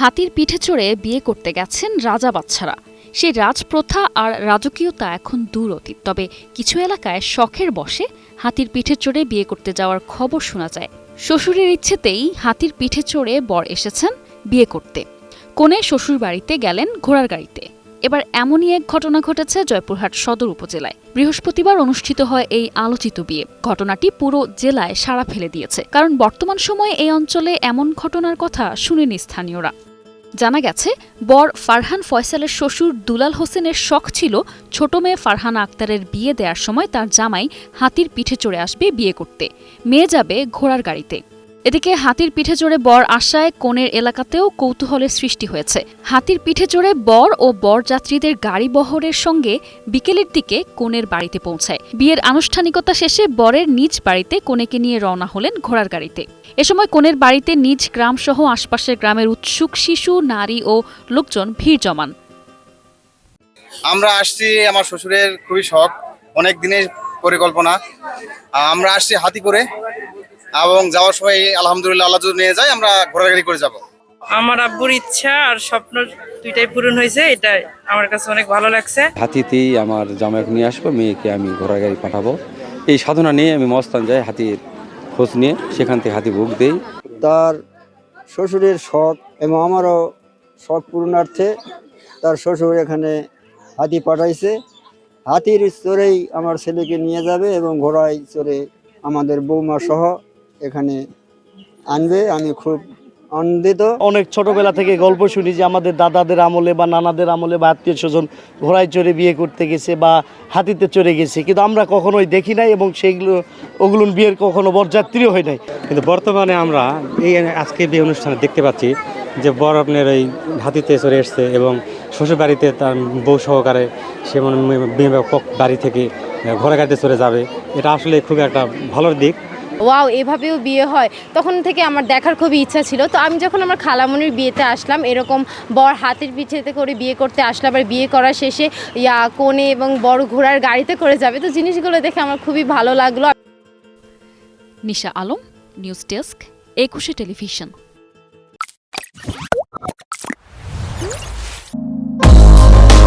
হাতির পিঠে চড়ে বিয়ে করতে গেছেন রাজা বাচ্চারা। সেই রাজপ্রথা আর রাজকীয়তা এখন দূর অতীত। তবে কিছু এলাকায় শখের বশে হাতির পিঠে চড়ে বিয়ে করতে যাওয়ার খবর শোনা যায়। শ্বশুরের ইচ্ছেতেই হাতির পিঠে চড়ে বর এসেছেন বিয়ে করতে। কনে শ্বশুর বাড়িতে গেলেন ঘোড়ার গাড়িতে। এবার এমনই এক ঘটনা ঘটেছে জয়পুরহাট সদর উপজেলায়। বৃহস্পতিবার অনুষ্ঠিত হয় এই আলোচিত বিয়ে। ঘটনাটি পুরো জেলায় সাড়া ফেলে দিয়েছে, কারণ বর্তমান সময়ে এই অঞ্চলে এমন ঘটনার কথা শুনেনি স্থানীয়রা। জানা গেছে, বর ফারহান ফয়সালের শ্বশুর দুলাল হোসেনের শখ ছিল ছোট মেয়ে ফারহানা আক্তারের বিয়ে দেওয়ার সময় তার জামাই হাতির পিঠে চড়ে আসবে বিয়ে করতে, মেয়ে যাবে ঘোড়ার গাড়িতে। এদিকে হাতির পিঠে চড়ে বর আসায় কনের এলাকাতেও কৌতূহলের সৃষ্টি হয়েছে। হাতির পিঠে চড়ে বর ও বরযাত্রীদের গাড়ি বহরের সঙ্গে বিকেলের দিকে কনের বাড়িতে পৌঁছায়। বিয়ের আনুষ্ঠানিকতা শেষে বরের নিজ বাড়িতে কনেকে নিয়ে রওনা হলেন ঘোড়ার গাড়িতে। এ সময় কনের বাড়িতে নিজ গ্রামসহ আশপাশের গ্রামের উৎসুক শিশু, নারী ও লোকজন ভিড় জমান। আমরা আসছি, আমার শ্বশুরের খুবই শখ, অনেক দিনের পরিকল্পনা। আমরা আসছি হাতি করে, এবং যাওয়ার সময় আলহামদুলিল্লাহ আল্লাহ যদি নিয়ে যায় আমরা ঘোড়ার গাড়ি করে যাব। আমার আব্বুর ইচ্ছা আর স্বপ্ন দুইটাই পূরণ হয়েছে, এটা আমার কাছে অনেক ভালো লাগছে। হাতিতেই আমার জামাইকে নিয়ে আসবো, মেয়েকে আমি ঘোড়ার গাড়ি পাঠাবো। এই সাধনা নিয়ে আমি মস্তান যাই, হাতির খোঁজ নিয়ে সেখান থেকে হাতি বুক দেই। তার শ্বশুরের শখ এবং আমারও শখ পূরণার্থে তার শ্বশুর এখানে হাতি পাঠাইছে। হাতির চড়েই আমার ছেলেকে নিয়ে যাবে এবং ঘোড়ায় চড়ে আমাদের বৌমা সহ এখানে আনবে। আমি খুব আনন্দিত। অনেক ছোটবেলা থেকে গল্প শুনি যে আমাদের দাদাদের আমলে বা নানাদের আমলে বা আত্মীয় স্বজন ঘোড়ায় চড়ে বিয়ে করতে গেছে বা হাতিতে চড়ে গেছে, কিন্তু আমরা কখনোই দেখি নাই এবং ওগুলো বিয়ের কখনো বরযাত্রীও হয় নাই। কিন্তু বর্তমানে আমরা এই আজকে বিয়ে অনুষ্ঠানে দেখতে পাচ্ছি যে বর আপনার ওই হাতিতে চড়ে এসছে এবং শ্বশুর বাড়িতে তার বউ সহকারে সে বাড়ি থেকে ঘোড়া গাড়িতে চড়ে যাবে। এটা আসলে খুব একটা ভালো দিক। ওয়াও, এভাবেও বিয়ে হয়, তখন থেকে আমার দেখার খুবই ইচ্ছা ছিল। তো আমি যখন আমার খালামণির বিয়েতে আসলাম, এরকম বর হাতির পিঠেতে করে বিয়ে করতে আসলে, আবার বিয়ে করা শেষে কনে এবং বড় ঘোড়ার গাড়িতে করে যাবে, তো জিনিসগুলো দেখে আমার খুবই ভালো লাগলো। নিশা আলম, নিউজ ডেস্ক, 21 টেলিভিশন।